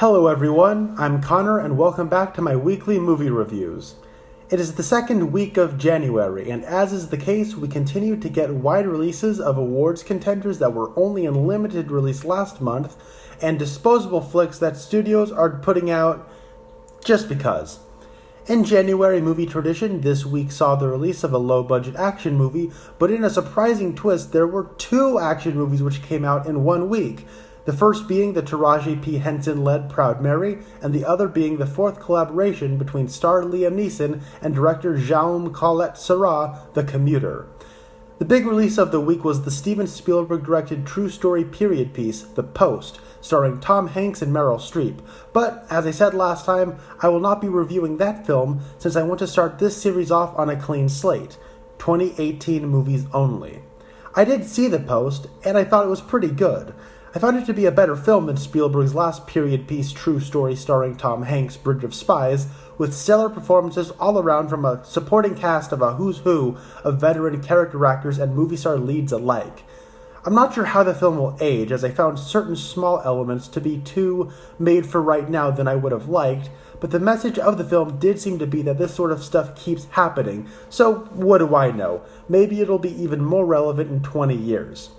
Hello everyone, I'm Connor and welcome back to my weekly movie reviews. It is the second week of January, and as is the case, we continue to get wide releases of awards contenders that were only in limited release last month, and disposable flicks that studios are putting out just because. In January movie tradition, this week saw the release of a low-budget action movie, but in a surprising twist, there were two action movies which came out in 1 week. The first being the Taraji P. Henson-led Proud Mary, and the other being the fourth collaboration between star Liam Neeson and director Collet-Serra, The Commuter. The big release of the week was the Steven Spielberg-directed true story period piece, The Post, starring Tom Hanks and Meryl Streep. But, as I said last time, I will not be reviewing that film since I want to start this series off on a clean slate, 2018 movies only. I did see The Post, and I thought it was pretty good. I found it to be a better film than Spielberg's last period piece true story starring Tom Hanks' Bridge of Spies, with stellar performances all around from a supporting cast of a who's who of veteran character actors and movie star leads alike. I'm not sure how the film will age, as I found certain small elements to be too made for right now than I would have liked, but the message of the film did seem to be that this sort of stuff keeps happening, so what do I know? Maybe it'll be even more relevant in 20 years.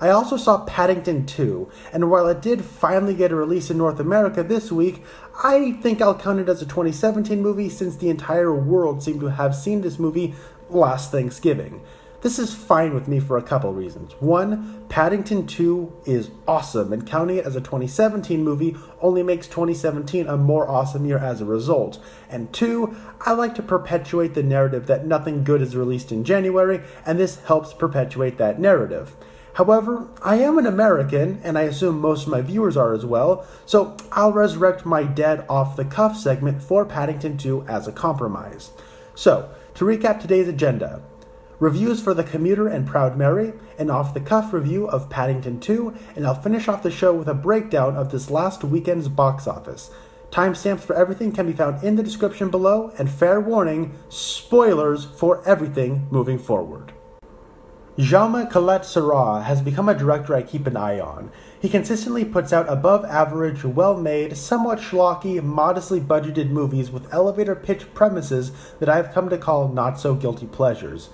I also saw Paddington 2, and while it did finally get a release in North America this week, I think I'll count it as a 2017 movie since the entire world seemed to have seen this movie last Thanksgiving. This is fine with me for a couple reasons. One, Paddington 2 is awesome, and counting it as a 2017 movie only makes 2017 a more awesome year as a result. And two, I like to perpetuate the narrative that nothing good is released in January, and this helps perpetuate that narrative. However, I am an American, and I assume most of my viewers are as well, so I'll resurrect my dead off-the-cuff segment for Paddington 2 as a compromise. So, to recap today's agenda: reviews for The Commuter and Proud Mary, an off-the-cuff review of Paddington 2, and I'll finish off the show with a breakdown of this last weekend's box office. Timestamps for everything can be found in the description below, and fair warning, spoilers for everything moving forward. Jaume Collet-Serra has become a director I keep an eye on. He consistently puts out above-average, well-made, somewhat schlocky, modestly budgeted movies with elevator-pitch premises that I've come to call not-so-guilty pleasures.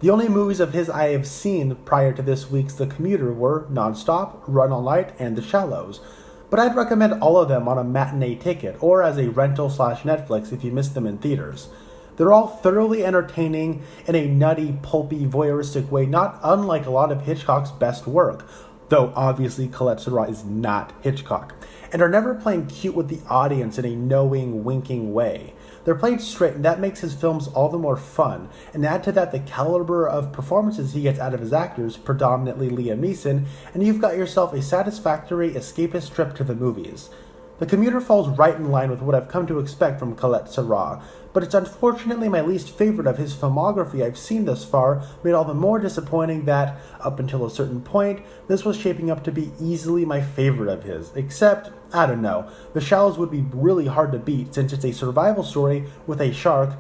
The only movies of his I have seen prior to this week's The Commuter were Nonstop, Run All Night, and The Shallows. But I'd recommend all of them on a matinee ticket, or as a rental/Netflix if you missed them in theaters. They're all thoroughly entertaining in a nutty, pulpy, voyeuristic way, not unlike a lot of Hitchcock's best work, though obviously Collet-Serra is not Hitchcock, and are never playing cute with the audience in a knowing, winking way. They're played straight, and that makes his films all the more fun, and add to that the caliber of performances he gets out of his actors, predominantly Liam Neeson, and you've got yourself a satisfactory, escapist trip to the movies. The Commuter falls right in line with what I've come to expect from Collet-Serra, but it's unfortunately my least favorite of his filmography I've seen thus far, made all the more disappointing that, up until a certain point, this was shaping up to be easily my favorite of his, except, I don't know, The Shallows would be really hard to beat since it's a survival story with a shark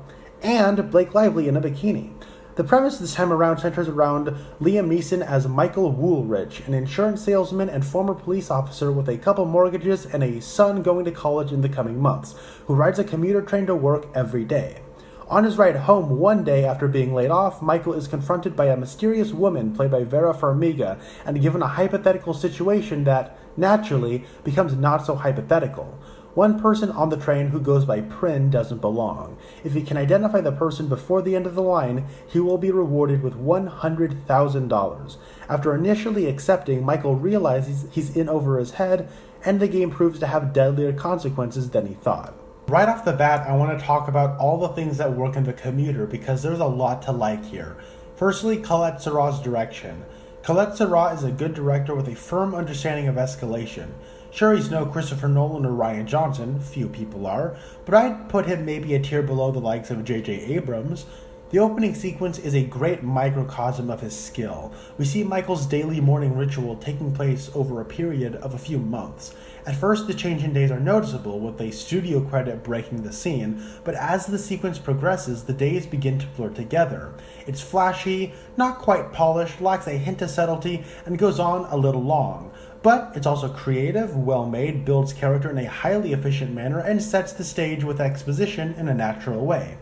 and Blake Lively in a bikini. The premise this time around centers around Liam Neeson as Michael Woolrich, an insurance salesman and former police officer with a couple mortgages and a son going to college in the coming months, who rides a commuter train to work every day. On his ride home one day after being laid off, Michael is confronted by a mysterious woman played by Vera Farmiga and given a hypothetical situation that, naturally, becomes not so hypothetical. One person on the train who goes by Prin doesn't belong. If he can identify the person before the end of the line, he will be rewarded with $100,000. After initially accepting, Michael realizes he's in over his head, and the game proves to have deadlier consequences than he thought. Right off the bat, I want to talk about all the things that work in The Commuter because there's a lot to like here. Firstly, Collet-Serra's direction. Collet-Serra is a good director with a firm understanding of escalation. Sure, he's no Christopher Nolan or Rian Johnson, few people are, but I'd put him maybe a tier below the likes of J.J. Abrams. The opening sequence is a great microcosm of his skill. We see Michael's daily morning ritual taking place over a period of a few months. At first, the change in days are noticeable, with a studio credit breaking the scene, but as the sequence progresses, the days begin to blur together. It's flashy, not quite polished, lacks a hint of subtlety, and goes on a little long. But it's also creative, well-made, builds character in a highly efficient manner, and sets the stage with exposition in a natural way.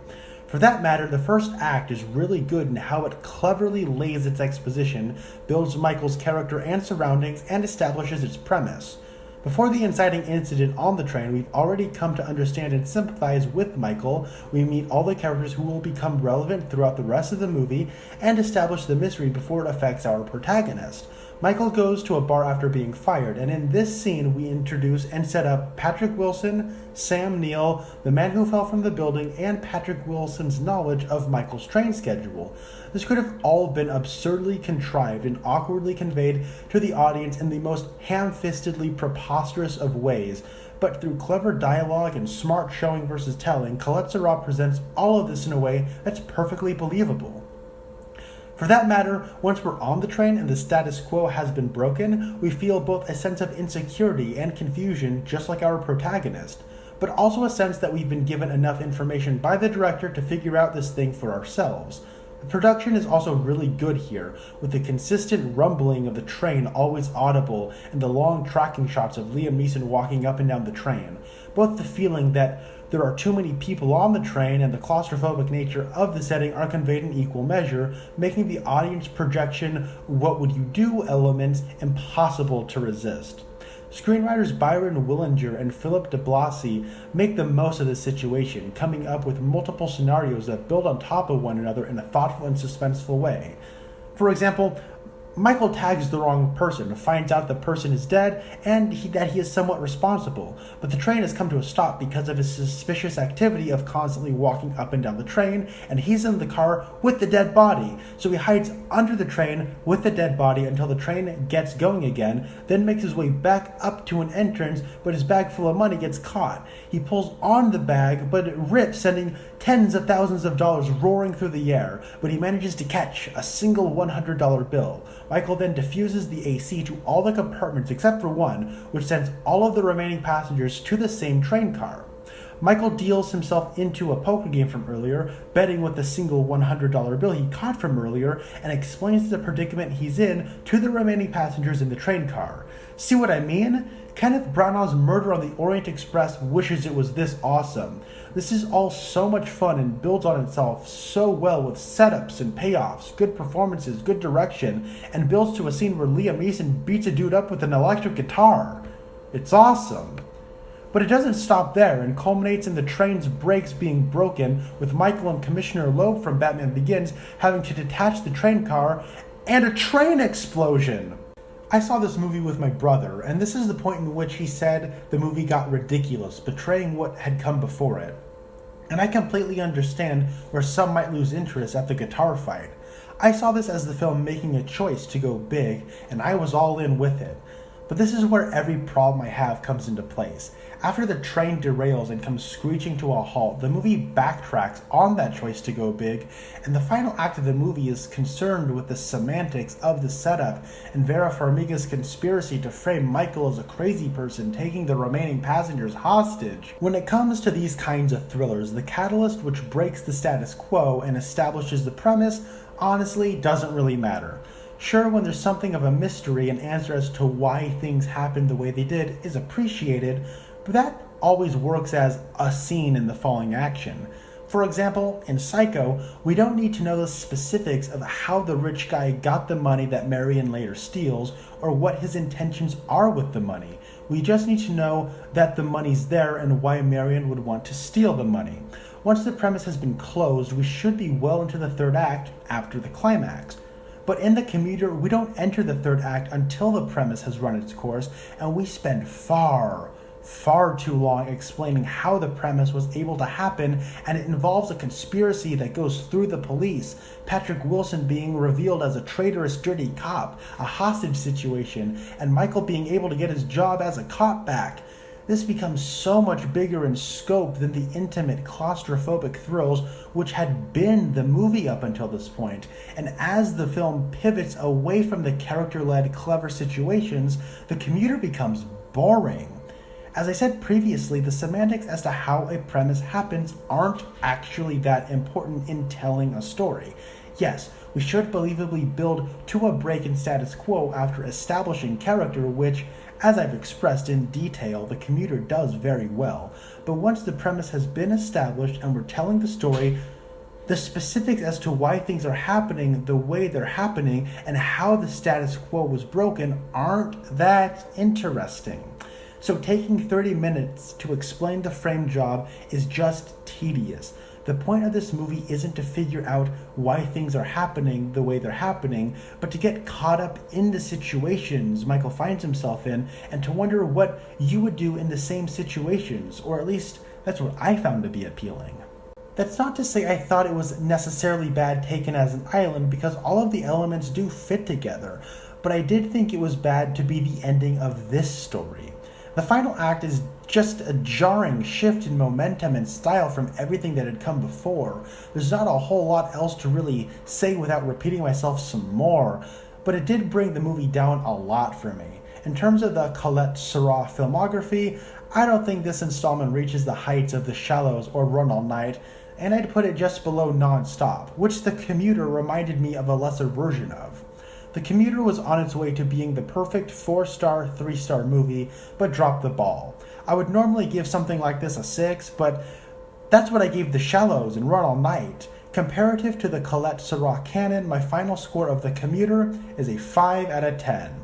For that matter, the first act is really good in how it cleverly lays its exposition, builds Michael's character and surroundings, and establishes its premise. Before the inciting incident on the train, we've already come to understand and sympathize with Michael. We meet all the characters who will become relevant throughout the rest of the movie, and establish the mystery before it affects our protagonist. Michael goes to a bar after being fired, and in this scene we introduce and set up Patrick Wilson, Sam Neill, the man who fell from the building, and Patrick Wilson's knowledge of Michael's train schedule. This could have all been absurdly contrived and awkwardly conveyed to the audience in the most ham-fistedly preposterous of ways, but through clever dialogue and smart showing versus telling, Collet-Serra presents all of this in a way that's perfectly believable. For that matter, once we're on the train and the status quo has been broken, we feel both a sense of insecurity and confusion, just like our protagonist, but also a sense that we've been given enough information by the director to figure out this thing for ourselves. The production is also really good here, with the consistent rumbling of the train always audible and the long tracking shots of Liam Neeson walking up and down the train. Both the feeling that there are too many people on the train and the claustrophobic nature of the setting are conveyed in equal measure, making the audience projection "what would you do" elements impossible to resist. Screenwriters Byron Willinger and Philip de Blasi make the most of this situation, coming up with multiple scenarios that build on top of one another in a thoughtful and suspenseful way. For example, Michael tags the wrong person, finds out the person is dead, and that he is somewhat responsible, but the train has come to a stop because of his suspicious activity of constantly walking up and down the train, and he's in the car with the dead body, so he hides under the train with the dead body until the train gets going again, then makes his way back up to an entrance, but his bag full of money gets caught. He pulls on the bag, but it rips, sending tens of thousands of dollars roaring through the air, but he manages to catch a single $100 bill. Michael then diffuses the AC to all the compartments except for one, which sends all of the remaining passengers to the same train car. Michael deals himself into a poker game from earlier, betting with the single $100 bill he caught from earlier, and explains the predicament he's in to the remaining passengers in the train car. See what I mean? Kenneth Branagh's Murder on the Orient Express wishes it was this awesome. This is all so much fun and builds on itself so well with setups and payoffs, good performances, good direction, and builds to a scene where Liam Neeson beats a dude up with an electric guitar. It's awesome. But it doesn't stop there and culminates in the train's brakes being broken, with Michael and Commissioner Loeb from Batman Begins having to detach the train car, and a train explosion. I saw this movie with my brother, and this is the point in which he said the movie got ridiculous, betraying what had come before it. And I completely understand where some might lose interest at the guitar fight. I saw this as the film making a choice to go big, and I was all in with it. But this is where every problem I have comes into place. After the train derails and comes screeching to a halt, the movie backtracks on that choice to go big, and the final act of the movie is concerned with the semantics of the setup and Vera Farmiga's conspiracy to frame Michael as a crazy person taking the remaining passengers hostage. When it comes to these kinds of thrillers, the catalyst which breaks the status quo and establishes the premise honestly doesn't really matter. Sure, when there's something of a mystery, an answer as to why things happened the way they did is appreciated, but that always works as a scene in the following action. For example, in Psycho, we don't need to know the specifics of how the rich guy got the money that Marion later steals, or what his intentions are with the money. We just need to know that the money's there and why Marion would want to steal the money. Once the premise has been closed, we should be well into the third act after the climax. But in the Commuter, we don't enter the third act until the premise has run its course, and we spend far too long explaining how the premise was able to happen, and it involves a conspiracy that goes through the police, Patrick Wilson being revealed as a traitorous dirty cop, a hostage situation, and Michael being able to get his job as a cop back. This becomes so much bigger in scope than the intimate, claustrophobic thrills which had been the movie up until this point. And as the film pivots away from the character-led, clever situations, the Commuter becomes boring. As I said previously, the semantics as to how a premise happens aren't actually that important in telling a story. Yes, we should believably build to a break in status quo after establishing character, which, as I've expressed in detail, the Commuter does very well. But once the premise has been established and we're telling the story, the specifics as to why things are happening the way they're happening and how the status quo was broken aren't that interesting. So taking 30 minutes to explain the frame job is just tedious. The point of this movie isn't to figure out why things are happening the way they're happening, but to get caught up in the situations Michael finds himself in and to wonder what you would do in the same situations, or at least that's what I found to be appealing. That's not to say I thought it was necessarily bad taken as an island, because all of the elements do fit together, but I did think it was bad to be the ending of this story. The final act is just a jarring shift in momentum and style from everything that had come before. There's not a whole lot else to really say without repeating myself some more, but it did bring the movie down a lot for me. In terms of the Collet-Serra filmography, I don't think this installment reaches the heights of The Shallows or Run All Night, and I'd put it just below Non-Stop, which The Commuter reminded me of a lesser version of. The Commuter was on its way to being the perfect 4-star, 3-star movie, but dropped the ball. I would normally give something like this a 6, but that's what I gave The Shallows and Run All Night. Comparative to the Collet-Serra canon, my final score of The Commuter is a 5 out of 10.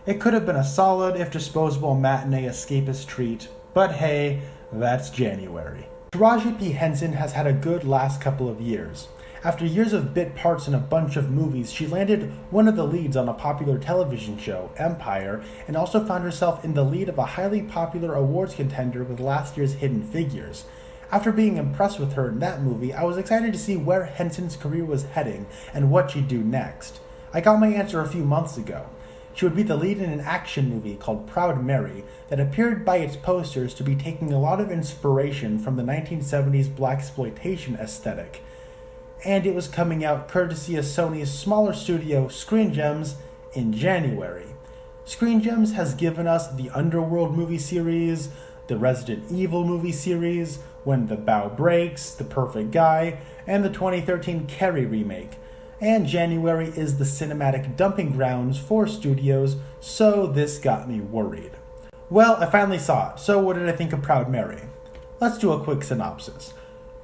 It could have been a solid, if disposable, matinee escapist treat, but hey, that's January. Taraji P. Henson has had a good last couple of years. After years of bit parts in a bunch of movies, she landed one of the leads on a popular television show, Empire, and also found herself in the lead of a highly popular awards contender with last year's Hidden Figures. After being impressed with her in that movie, I was excited to see where Henson's career was heading and what she'd do next. I got my answer a few months ago. She would be the lead in an action movie called Proud Mary that appeared by its posters to be taking a lot of inspiration from the 1970s blaxploitation aesthetic. And it was coming out courtesy of Sony's smaller studio Screen Gems in January. Screen Gems has given us the Underworld movie series, the Resident Evil movie series, When the Bow Breaks, The Perfect Guy, and the 2013 Carrie remake. And January is the cinematic dumping grounds for studios, so this got me worried. Well, I finally saw it, so what did I think of Proud Mary? Let's do a quick synopsis.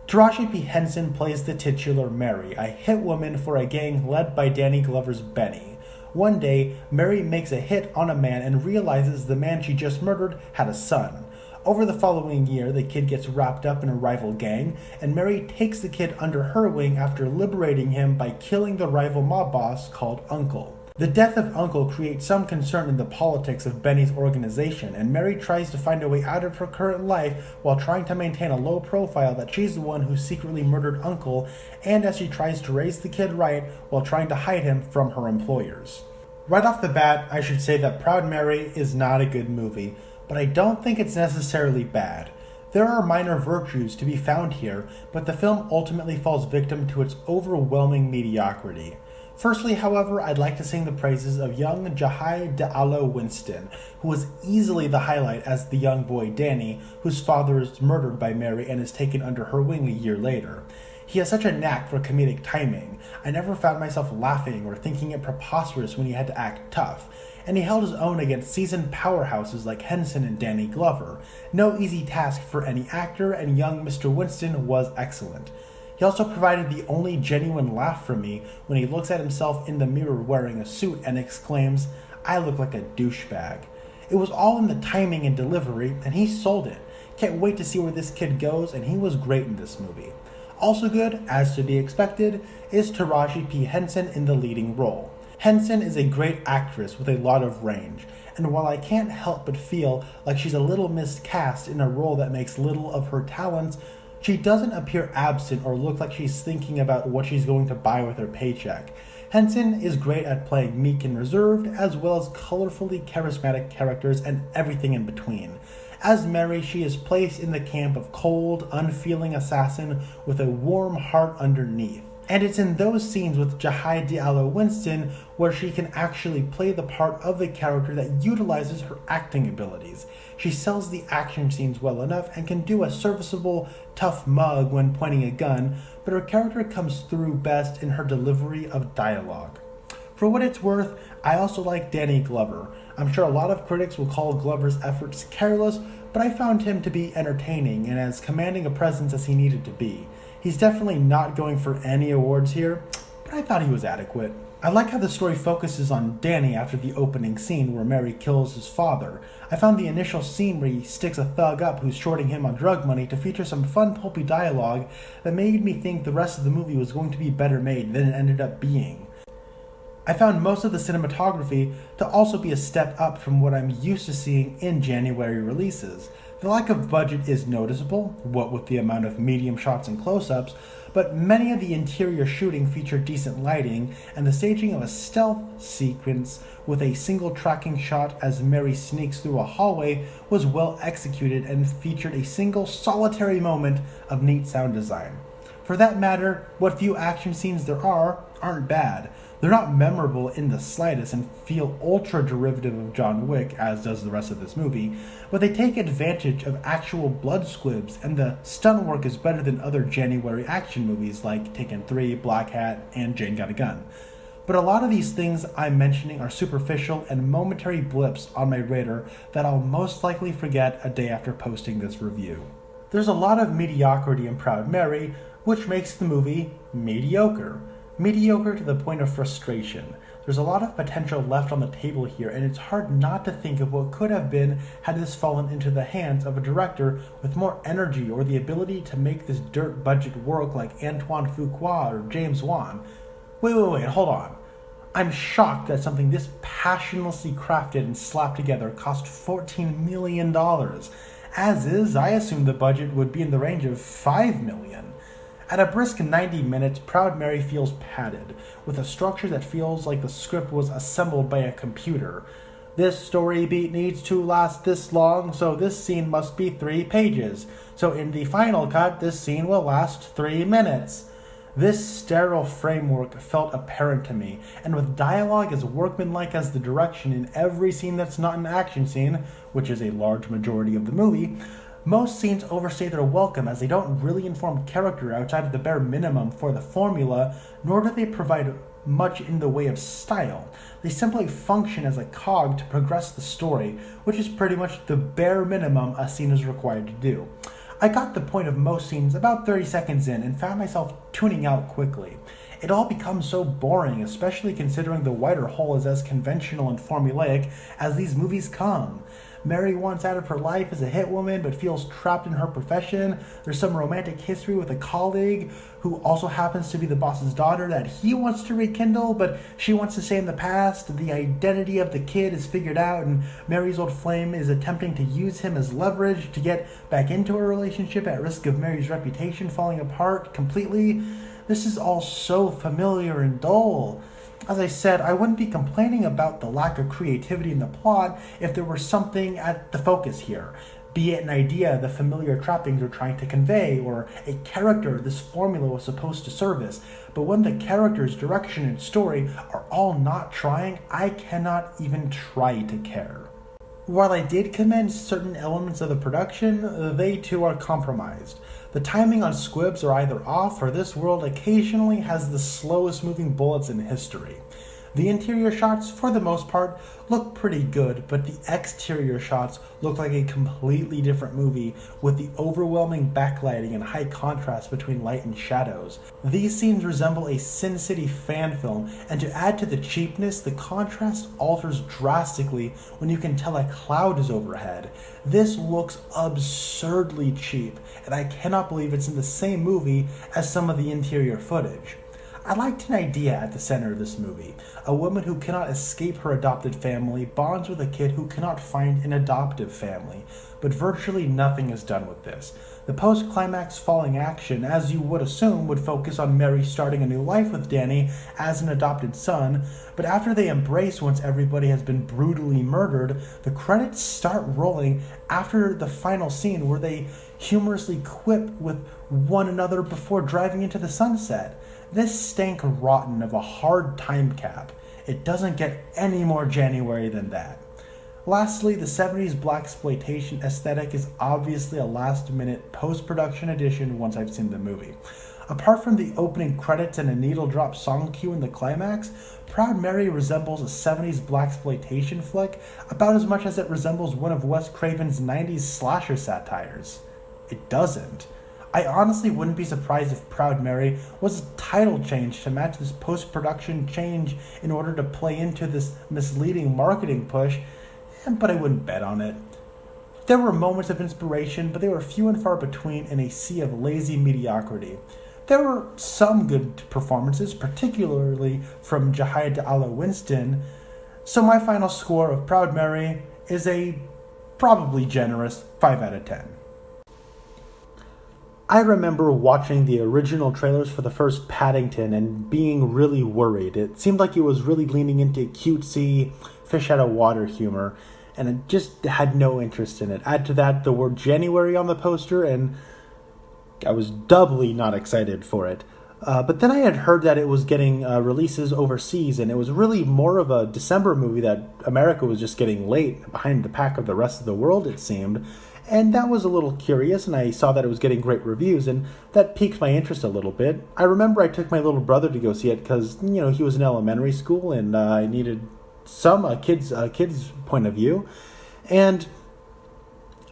Taraji P. Henson plays the titular Mary, a hit woman for a gang led by Danny Glover's Benny. One day, Mary makes a hit on a man and realizes the man she just murdered had a son. Over the following year, the kid gets wrapped up in a rival gang, and Mary takes the kid under her wing after liberating him by killing the rival mob boss called Uncle. The death of Uncle creates some concern in the politics of Benny's organization, and Mary tries to find a way out of her current life while trying to maintain a low profile that she's the one who secretly murdered Uncle, and as she tries to raise the kid right while trying to hide him from her employers. Right off the bat, I should say that Proud Mary is not a good movie, but I don't think it's necessarily bad. There are minor virtues to be found here, but the film ultimately falls victim to its overwhelming mediocrity. Firstly, however, I'd like to sing the praises of young Jahai De'Alo Winston, who was easily the highlight as the young boy Danny, whose father is murdered by Mary and is taken under her wing a year later. He has such a knack for comedic timing. I never found myself laughing or thinking it preposterous when he had to act tough, and he held his own against seasoned powerhouses like Henson and Danny Glover. No easy task for any actor, and young Mr. Winston was excellent. He also provided the only genuine laugh from me when he looks at himself in the mirror wearing a suit and exclaims, "I look like a douchebag." It was all in the timing and delivery, and he sold it. Can't wait to see where this kid goes, and he was great in this movie. Also good, as to be expected, is Taraji P. Henson in the leading role. Henson is a great actress with a lot of range, and while I can't help but feel like she's a little miscast in a role that makes little of her talents, she doesn't appear absent or look like she's thinking about what she's going to buy with her paycheck. Henson is great at playing meek and reserved, as well as colorfully charismatic characters and everything in between. As Mary, she is placed in the camp of cold, unfeeling assassin with a warm heart underneath. And it's in those scenes with Jahai Diallo Winston where she can actually play the part of the character that utilizes her acting abilities. She sells the action scenes well enough and can do a serviceable, tough mug when pointing a gun, but her character comes through best in her delivery of dialogue. For what it's worth, I also like Danny Glover. I'm sure a lot of critics will call Glover's efforts careless, but I found him to be entertaining and as commanding a presence as he needed to be. He's definitely not going for any awards here, but I thought he was adequate. I like how the story focuses on Danny after the opening scene where Mary kills his father. I found the initial scene where he sticks a thug up who's shorting him on drug money to feature some fun pulpy dialogue that made me think the rest of the movie was going to be better made than it ended up being. I found most of the cinematography to also be a step up from what I'm used to seeing in January releases. The lack of budget is noticeable, what with the amount of medium shots and close-ups, but many of the interior shooting featured decent lighting, and the staging of a stealth sequence with a single tracking shot as Mary sneaks through a hallway was well executed and featured a single solitary moment of neat sound design. For that matter, what few action scenes there aren't bad. They're not memorable in the slightest and feel ultra derivative of John Wick, as does the rest of this movie, but they take advantage of actual blood squibs, and the stunt work is better than other January action movies like Taken 3, Black Hat, and Jane Got a Gun. But a lot of these things I'm mentioning are superficial and momentary blips on my radar that I'll most likely forget a day after posting this review. There's a lot of mediocrity in Proud Mary, which makes the movie mediocre. Mediocre to the point of frustration. There's a lot of potential left on the table here, and it's hard not to think of what could have been had this fallen into the hands of a director with more energy or the ability to make this dirt budget work like Antoine Fuqua or James Wan. Wait, hold on. I'm shocked that something this passionlessly crafted and slapped together cost $14 million. As is, I assumed the budget would be in the range of $5 million. At a brisk 90 minutes, Proud Mary feels padded, with a structure that feels like the script was assembled by a computer. This story beat needs to last this long, so this scene must be 3 pages. So in the final cut, this scene will last 3 minutes. This sterile framework felt apparent to me, and with dialogue as workmanlike as the direction in every scene that's not an action scene, which is a large majority of the movie, most scenes overstay their welcome as they don't really inform character outside of the bare minimum for the formula, nor do they provide much in the way of style. They simply function as a cog to progress the story, which is pretty much the bare minimum a scene is required to do. I got the point of most scenes about 30 seconds in and found myself tuning out quickly. It all becomes so boring, especially considering the wider whole is as conventional and formulaic as these movies come. Mary wants out of her life as a hit woman but feels trapped in her profession. There's some romantic history with a colleague who also happens to be the boss's daughter that he wants to rekindle, but she wants to stay in the past. The identity of the kid is figured out, and Mary's old flame is attempting to use him as leverage to get back into a relationship at risk of Mary's reputation falling apart completely. This is all so familiar and dull. As I said, I wouldn't be complaining about the lack of creativity in the plot if there were something at the focus here, be it an idea the familiar trappings are trying to convey, or a character this formula was supposed to service. But when the characters, direction, and story are all not trying, I cannot even try to care. While I did commend certain elements of the production, they too are compromised. The timing on squibs are either off, or this world occasionally has the slowest moving bullets in history. The interior shots, for the most part, look pretty good, but the exterior shots look like a completely different movie, with the overwhelming backlighting and high contrast between light and shadows. These scenes resemble a Sin City fan film, and to add to the cheapness, the contrast alters drastically when you can tell a cloud is overhead. This looks absurdly cheap, and I cannot believe it's in the same movie as some of the interior footage. I liked an idea at the center of this movie. A woman who cannot escape her adopted family bonds with a kid who cannot find an adoptive family. but virtually nothing is done with this. The post-climax falling action, as you would assume, would focus on Mary starting a new life with Danny as an adopted son, but after they embrace once everybody has been brutally murdered, the credits start rolling after the final scene where they humorously quip with one another before driving into the sunset. This stank rotten of a hard time cap. It doesn't get any more January than that. Lastly, the 70s blaxploitation aesthetic is obviously a last-minute post-production addition once I've seen the movie. Apart from the opening credits and a needle-drop song cue in the climax, Proud Mary resembles a 70s blaxploitation flick about as much as it resembles one of Wes Craven's 90s slasher satires. It doesn't. I honestly wouldn't be surprised if Proud Mary was a title change to match this post-production change in order to play into this misleading marketing push, but I wouldn't bet on it. There were moments of inspiration, but they were few and far between in a sea of lazy mediocrity. There were some good performances, particularly from Jahida Alla Winston, so my final score of Proud Mary is a probably generous 5 out of 10. I remember watching the original trailers for the first Paddington and being really worried. It seemed like it was really leaning into cutesy, fish out of water humor, and I just had no interest in it. Add to that the word January on the poster, and I was doubly not excited for it. But then I had heard that it was getting releases overseas, and it was really more of a December movie that America was just getting late behind the pack of the rest of the world, it seemed. And that was a little curious, and I saw that it was getting great reviews, and that piqued my interest a little bit. I remember I took my little brother to go see it because, he was in elementary school, and I needed some kid's point of view. And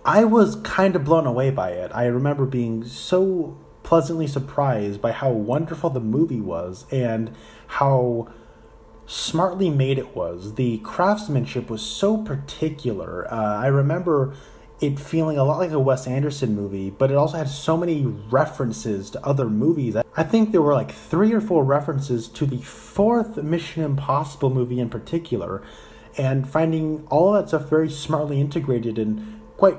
I was kind of blown away by it. I remember being so pleasantly surprised by how wonderful the movie was and how smartly made it was. The craftsmanship was so particular. I remember it feeling a lot like a Wes Anderson movie, but it also had so many references to other movies. I think there were like 3 or 4 references to the 4th Mission Impossible movie in particular, and finding all of that stuff very smartly integrated and quite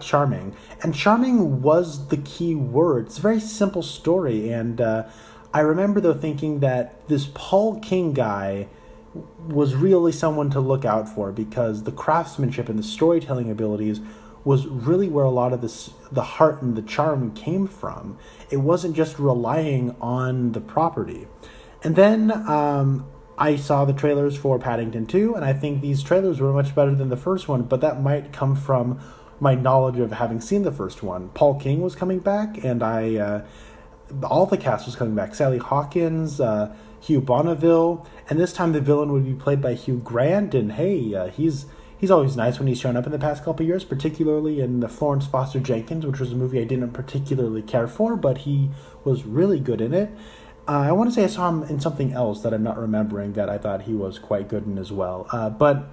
charming. And charming was the key word. It's a very simple story, and I remember though thinking that this Paul King guy was really someone to look out for, because the craftsmanship and the storytelling abilities was really where a lot of the heart and the charm came from. It wasn't just relying on the property. And then I saw the trailers for Paddington 2, and I think these trailers were much better than the first one, but that might come from my knowledge of having seen the first one. Paul King was coming back, and all the cast was coming back. Sally Hawkins, Hugh Bonneville, and this time the villain would be played by Hugh Grant, and hey, he's always nice when he's shown up in the past couple of years, particularly in the Florence Foster Jenkins, which was a movie I didn't particularly care for, but he was really good in it. I want to say I saw him in something else that I'm not remembering that I thought he was quite good in as well. But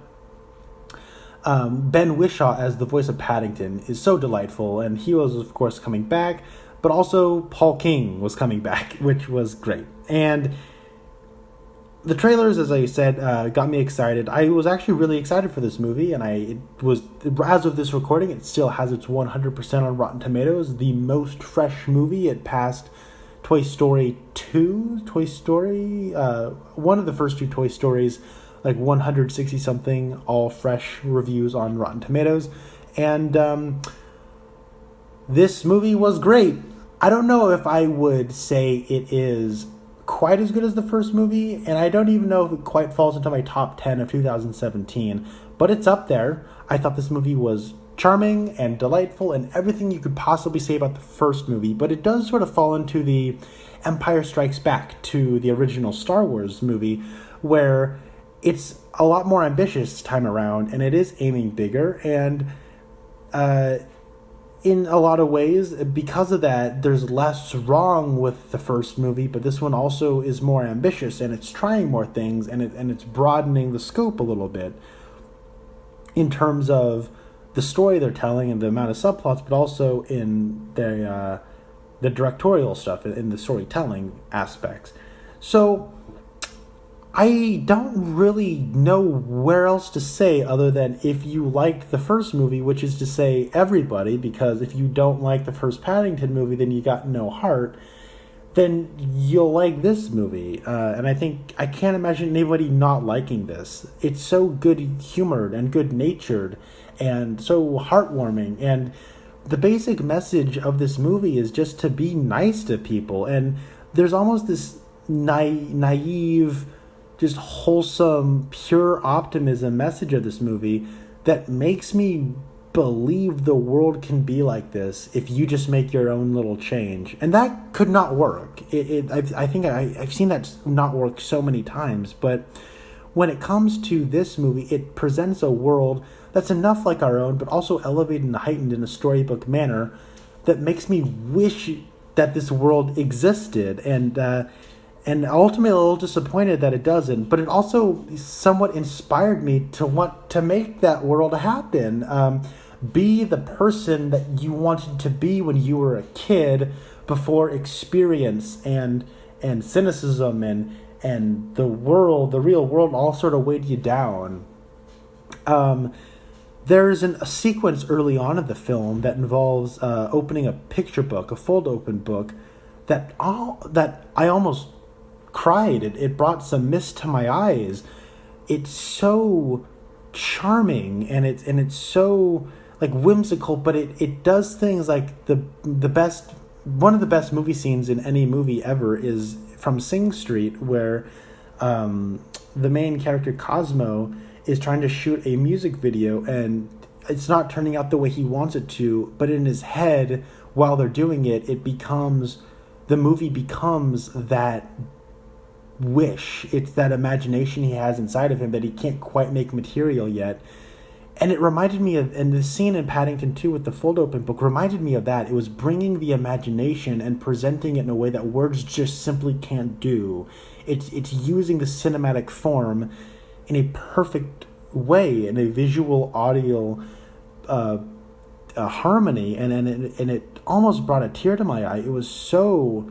Ben Whishaw as the voice of Paddington is so delightful, and he was, of course, coming back, but also Paul King was coming back, which was great. And the trailers, as I said, got me excited. I was actually really excited for this movie, and it was, as of this recording, it still has its 100% on Rotten Tomatoes, the most fresh movie. It passed Toy Story 2, one of the first 2 Toy Stories, like 160-something, all fresh reviews on Rotten Tomatoes. And this movie was great. I don't know if I would say it is quite as good as the first movie, and I don't even know if it quite falls into my top 10 of 2017, but it's up there. I thought this movie was charming and delightful and everything you could possibly say about the first movie, but it does sort of fall into the Empire Strikes Back to the original Star Wars movie, where it's a lot more ambitious this time around, and it is aiming bigger, and in a lot of ways, because of that, there's less wrong with the first movie, but this one also is more ambitious, and it's trying more things, and it's broadening the scope a little bit in terms of the story they're telling and the amount of subplots, but also in the directorial stuff, in the storytelling aspects. So I don't really know where else to say other than if you liked the first movie, which is to say everybody, because if you don't like the first Paddington movie, then you got no heart, then you'll like this movie. And I can't imagine anybody not liking this. It's so good humored and good natured and so heartwarming. And the basic message of this movie is just to be nice to people. And there's almost this naive, just wholesome, pure optimism message of this movie that makes me believe the world can be like this if you just make your own little change. And that could not work. I think I've seen that not work so many times. But when it comes to this movie, it presents a world that's enough like our own, but also elevated and heightened in a storybook manner that makes me wish that this world existed. And ultimately a little disappointed that it doesn't, but it also somewhat inspired me to want to make that world happen. Be the person that you wanted to be when you were a kid before experience and cynicism and the real world all sort of weighed you down. There's a sequence early on in the film that involves opening a picture book, a fold open book, that I almost cried. It brought some mist to my eyes. It's so charming and it's so like whimsical, but it does things like the best one of the best movie scenes in any movie ever is from Sing Street, where the main character Cosmo is trying to shoot a music video and it's not turning out the way he wants it to, but in his head while they're doing it, the movie becomes that wish. It's that imagination he has inside of him that he can't quite make material yet. And it reminded me of, and the scene in Paddington 2 with the fold open book reminded me of that. It was bringing the imagination and presenting it in a way that words just simply can't do. It's using the cinematic form in a perfect way, in a visual audio harmony, and it almost brought a tear to my eye. It was so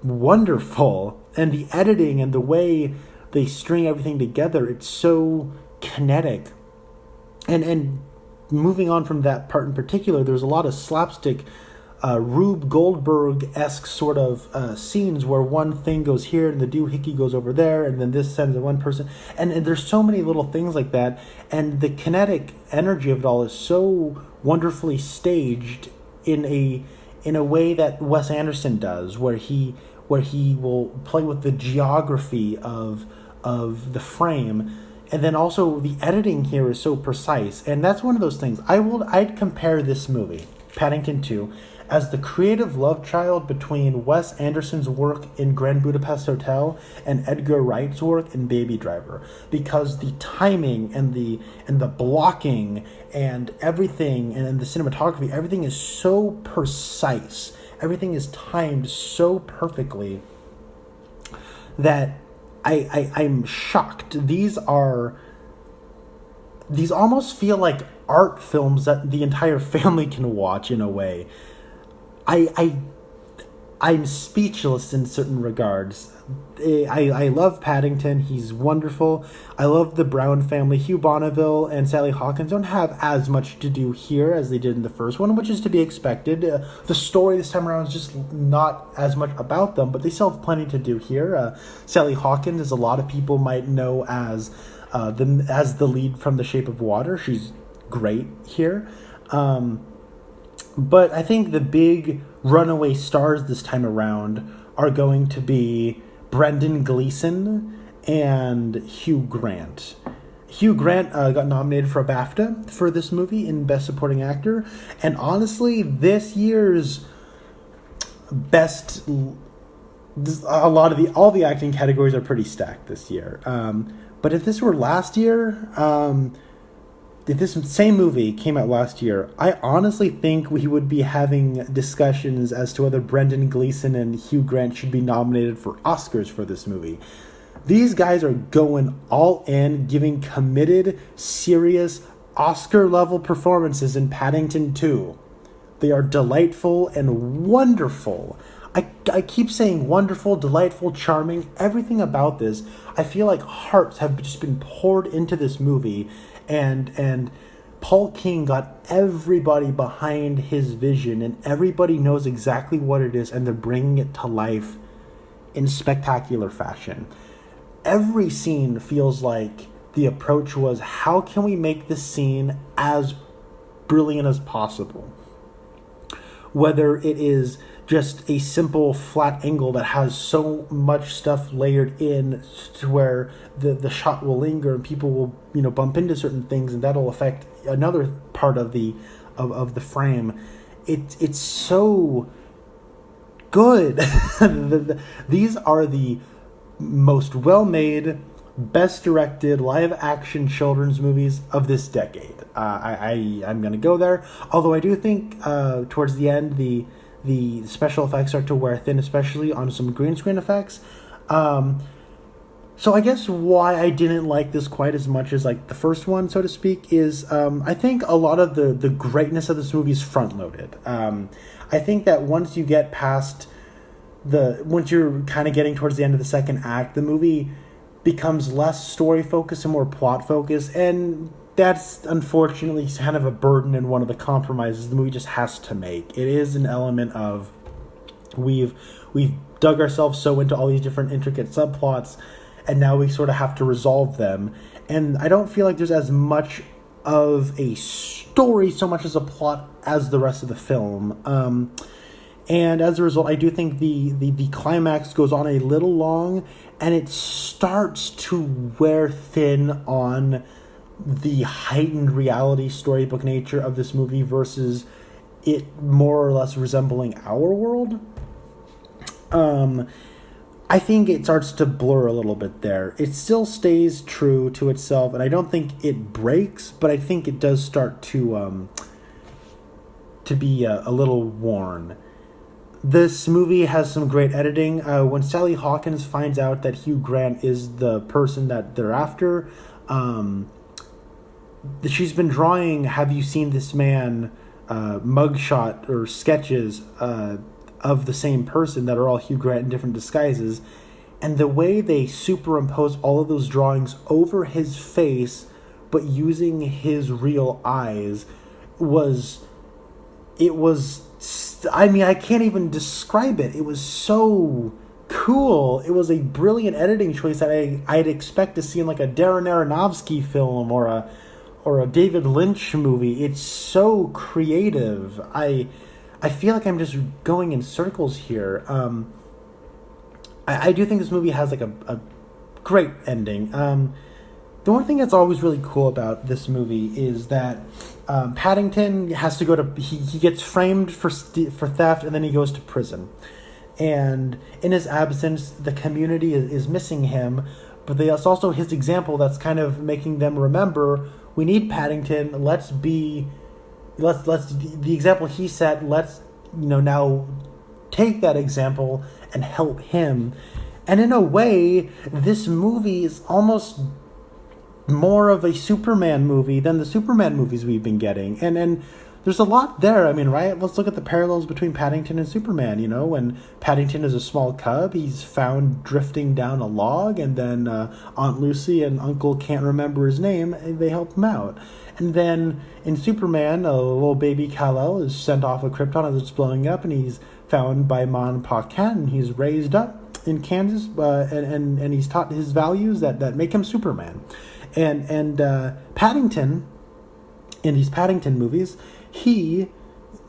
wonderful, and the editing and the way they string everything together, it's so kinetic. And moving on from that part in particular, there's a lot of slapstick Rube Goldberg-esque sort of scenes where one thing goes here and the doohickey goes over there and then this sends one person. And there's so many little things like that. And the kinetic energy of it all is so wonderfully staged in a way that Wes Anderson does, where he will play with the geography of the frame. And then also the editing here is so precise. And that's one of those things. I'd compare this movie, Paddington 2, as the creative love child between Wes Anderson's work in Grand Budapest Hotel and Edgar Wright's work in Baby Driver, because the timing and the blocking and everything and the cinematography, everything is so precise. Everything is timed so perfectly that I'm shocked. These almost feel like art films that the entire family can watch in a way. I'm speechless in certain regards. I love Paddington. He's wonderful. I love the Brown family. Hugh Bonneville and Sally Hawkins don't have as much to do here as they did in the first one, which is to be expected. The story this time around is just not as much about them, but they still have plenty to do here. Sally Hawkins, as a lot of people might know as the lead from The Shape of Water. She's great here. But I think the big runaway stars this time around are going to be Brendan Gleeson and Hugh Grant. Hugh Grant got nominated for a BAFTA for this movie in Best Supporting Actor. And honestly, this year's all the acting categories are pretty stacked this year. But if this were last year, if this same movie came out last year, I honestly think we would be having discussions as to whether Brendan Gleeson and Hugh Grant should be nominated for Oscars for this movie. These guys are going all in, giving committed, serious, Oscar-level performances in Paddington 2. They are delightful and wonderful. I keep saying wonderful, delightful, charming, everything about this. I feel like hearts have just been poured into this movie, and Paul King got everybody behind his vision, and everybody knows exactly what it is, and they're bringing it to life in spectacular fashion. Every scene feels like the approach was, how can we make this scene as brilliant as possible? Whether it is just a simple flat angle that has so much stuff layered in to where the shot will linger and people will bump into certain things, and that'll affect another part of the frame. It's so good. These are the most well-made, best directed live action children's movies of this decade. I'm gonna go there, although I do think towards the end the special effects start to wear thin, especially on some green screen effects. So I guess why I didn't like this quite as much as like the first one, so to speak, is I think a lot of the greatness of this movie is front loaded. I think that once you get past once you're kind of getting towards the end of the second act, the movie becomes less story focused and more plot focused, and that's unfortunately kind of a burden and one of the compromises the movie just has to make. It is an element of we've dug ourselves so into all these different intricate subplots, and now we sort of have to resolve them. And I don't feel like there's as much of a story so much as a plot as the rest of the film. And as a result, I do think the climax goes on a little long, and it starts to wear thin on the heightened reality storybook nature of this movie versus it more or less resembling our world. I think it starts to blur a little bit there. It still stays true to itself, and I don't think it breaks, but I think it does start to be a little worn. This movie has some great editing. When Sally Hawkins finds out that Hugh Grant is the person that they're after, she's been drawing "Have you seen this man?" mugshot or sketches of the same person that are all Hugh Grant in different disguises, and the way they superimpose all of those drawings over his face, but using his real eyes, I can't even describe it. It was so cool. It was a brilliant editing choice that I'd expect to see in like a Darren Aronofsky film or a David Lynch movie. It's so creative. I feel like I'm just going in circles here. I do think this movie has like a great ending. The one thing that's always really cool about this movie is that Paddington has to go to... He gets framed for theft, and then he goes to prison. And in his absence, the community is missing him, but it's also his example that's kind of making them remember, we need Paddington, the example he set, let's now take that example and help him. And in a way, this movie is almost more of a Superman movie than the Superman movies we've been getting. And there's a lot there. I mean, right? Let's look at the parallels between Paddington and Superman. When Paddington is a small cub, he's found drifting down a log, and then Aunt Lucy and Uncle can't remember his name, and they help him out. And then in Superman, a little baby Kal-El is sent off of Krypton as it's blowing up, and he's found by Ma and Pa Kent, and he's raised up in Kansas, and he's taught his values that make him Superman. And Paddington, in these Paddington movies, he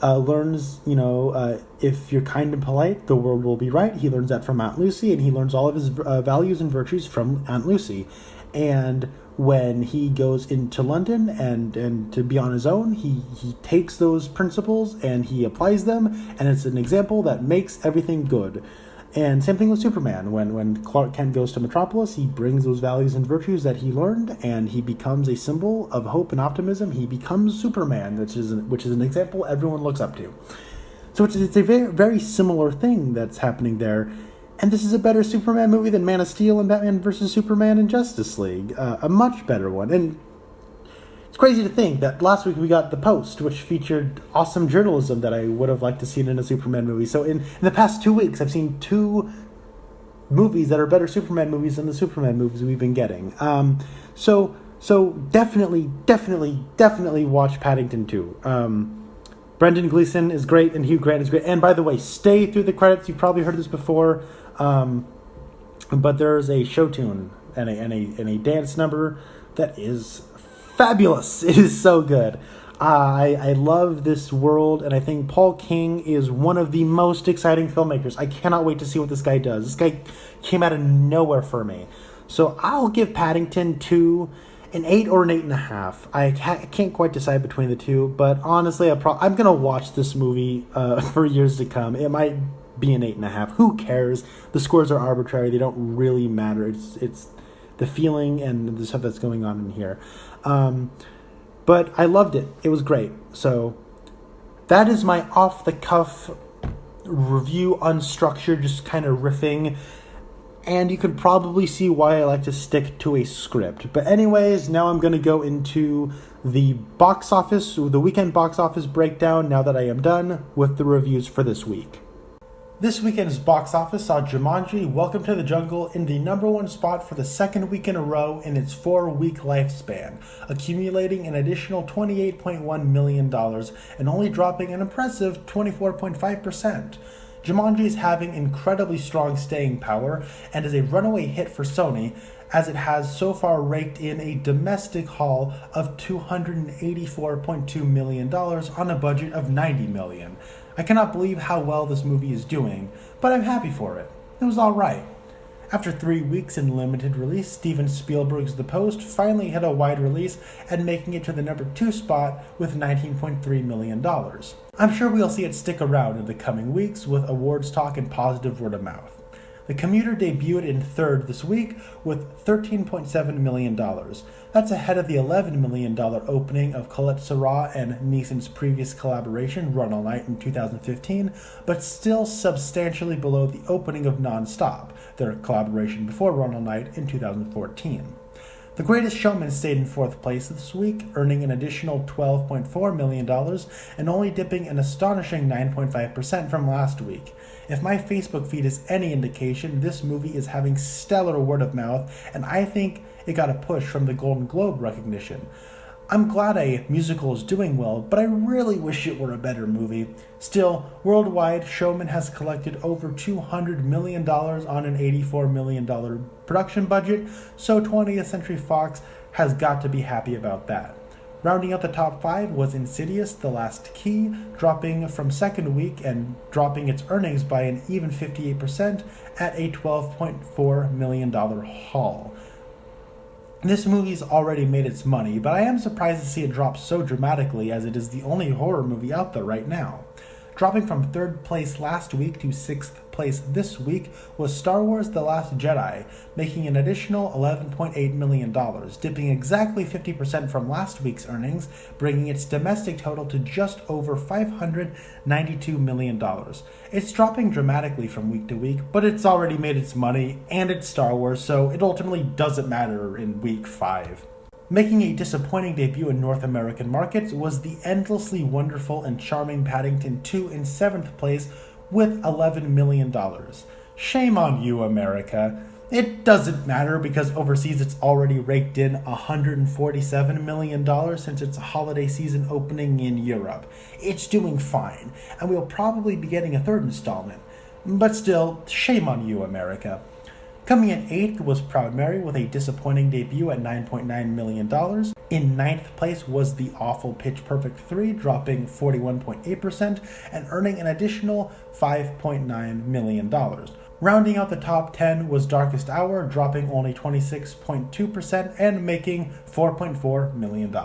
learns, if you're kind and polite, the world will be right. He learns that from Aunt Lucy, and he learns all of his values and virtues from Aunt Lucy. And when he goes into London and to be on his own, he takes those principles and he applies them, and it's an example that makes everything good. And same thing with Superman. When Clark Kent goes to Metropolis, he brings those values and virtues that he learned, and he becomes a symbol of hope and optimism. He becomes Superman, which is an example everyone looks up to. So it's a very, very similar thing that's happening there. And this is a better Superman movie than Man of Steel and Batman vs. Superman and Justice League. A much better one. And it's crazy to think that last week we got The Post, which featured awesome journalism that I would have liked to see in a Superman movie. So in the past 2 weeks, I've seen 2 movies that are better Superman movies than the Superman movies we've been getting. So definitely watch Paddington 2. Brendan Gleeson is great, and Hugh Grant is great. And by the way, stay through the credits. You've probably heard this before, but there's a show tune and a dance number that is fabulous. It is so good. I love this world, and I think Paul King is one of the most exciting filmmakers. I cannot wait to see what this guy does. This guy came out of nowhere for me. So I'll give Paddington 2 an 8 or an 8.5. I can't quite decide between the two, but honestly, I'm going to watch this movie for years to come. It might be an 8.5. Who cares? The scores are arbitrary. They don't really matter. It's the feeling and the stuff that's going on in here. But I loved it. It was great. So that is my off-the-cuff review, unstructured, just kind of riffing. And you can probably see why I like to stick to a script. But anyways, now I'm going to go into the box office, the weekend box office breakdown, now that I am done with the reviews for this week. This weekend's box office saw Jumanji: Welcome to the Jungle in the #1 spot for the second week in a row in its 4-week lifespan, accumulating an additional $28.1 million and only dropping an impressive 24.5%. Jumanji is having incredibly strong staying power and is a runaway hit for Sony, as it has so far raked in a domestic haul of $284.2 million on a budget of $90 million. I cannot believe how well this movie is doing, but I'm happy for it. It was alright. After 3 weeks in limited release, Steven Spielberg's The Post finally hit a wide release and making it to the #2 spot with $19.3 million. I'm sure we'll see it stick around in the coming weeks with awards talk and positive word of mouth. The Commuter debuted in 3rd this week with $13.7 million. That's ahead of the $11 million opening of Collet-Serra and Neeson's previous collaboration, Run All Night, in 2015, but still substantially below the opening of Non-Stop, their collaboration before Run All Night in 2014. The Greatest Showman stayed in 4th place this week, earning an additional $12.4 million and only dipping an astonishing 9.5% from last week. If my Facebook feed is any indication, this movie is having stellar word of mouth, and I think it got a push from the Golden Globe recognition. I'm glad a musical is doing well, but I really wish it were a better movie. Still, worldwide, Showman has collected over $200 million on an $84 million production budget, so 20th Century Fox has got to be happy about that. Rounding out the top 5 was Insidious: The Last Key, dropping from second week and dropping its earnings by an even 58% at a $12.4 million haul. This movie's already made its money, but I am surprised to see it drop so dramatically, as it is the only horror movie out there right now. Dropping from 3rd place last week to 6th place this week was Star Wars: The Last Jedi, making an additional $11.8 million, dipping exactly 50% from last week's earnings, bringing its domestic total to just over $592 million. It's dropping dramatically from week to week, but it's already made its money, and it's Star Wars, so it ultimately doesn't matter in week 5. Making a disappointing debut in North American markets was the endlessly wonderful and charming Paddington 2 in 7th place with $11 million. Shame on you, America. It doesn't matter because overseas it's already raked in $147 million since its holiday season opening in Europe. It's doing fine, and we'll probably be getting a 3rd installment. But still, shame on you, America. Coming in 8th was Proud Mary with a disappointing debut at $9.9 million. In 9th place was the awful Pitch Perfect 3, dropping 41.8% and earning an additional $5.9 million. Rounding out the top 10 was Darkest Hour, dropping only 26.2% and making $4.4 million.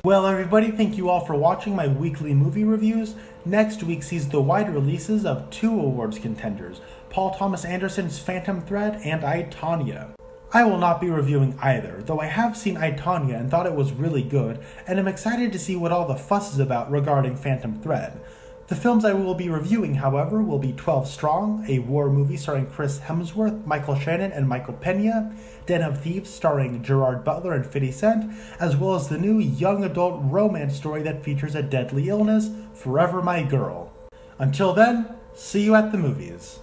Well, everybody, thank you all for watching my weekly movie reviews. Next week sees the wide releases of 2 awards contenders, Paul Thomas Anderson's Phantom Thread and I, Tonya. I will not be reviewing either, though I have seen I, Tonya and thought it was really good, and am excited to see what all the fuss is about regarding Phantom Thread. The films I will be reviewing, however, will be 12 Strong, a war movie starring Chris Hemsworth, Michael Shannon, and Michael Pena, Den of Thieves starring Gerard Butler and 50 Cent, as well as the new young adult romance story that features a deadly illness, Forever My Girl. Until then, see you at the movies.